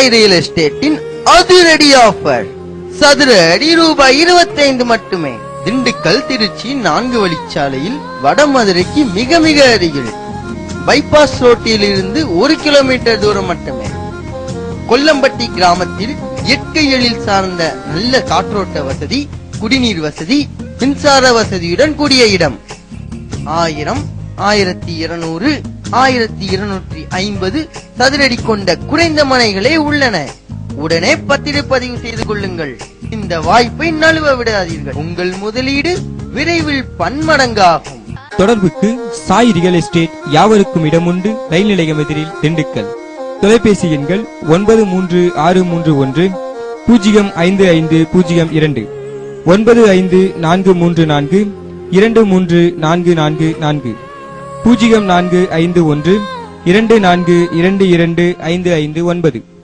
Sai real எஸ்டேட்டின் அதிரடி offer. சதுர அடி ரூபாய் 25 மட்டுமே. திண்டுக்கல் திருச்சி 4 வழிச்சாலையில் வடமதுரைக்கு மிக மிக அருகில். பைபாஸ் ரோட்டில் இருந்து 1 கிலோமீட்டர் தூரம் மட்டுமே. கொல்லம்பட்டி கிராமத்தில் இயற்கை எழில் சார்ந்த நல்ல காற்றோட்ட வசதி, குடிநீர் வசதி, மின்சார வசதியுடன் கூடிய இடம். 1000, 1200, 1250 சதுரடி கொண்ட குறைந்த மனைகளே உள்ளன. உடனே பத்திரப்பதிவு செய்து கொள்ளுங்கள். இந்த வாய்ப்பை நழுவ விடாதீர்கள். உங்கள் முதலீடு விரைவில் பன்மடங்காகும். தொடர்புக்கு சாய் ரியல் எஸ்டேட், யாவருக்கும் இடமுண்டு, ரயில் நிலையம் எதிரில், திண்டுக்கல். தொலைபேசி எண்கள் 93631 05502, 95434 23444, 0451 24222559.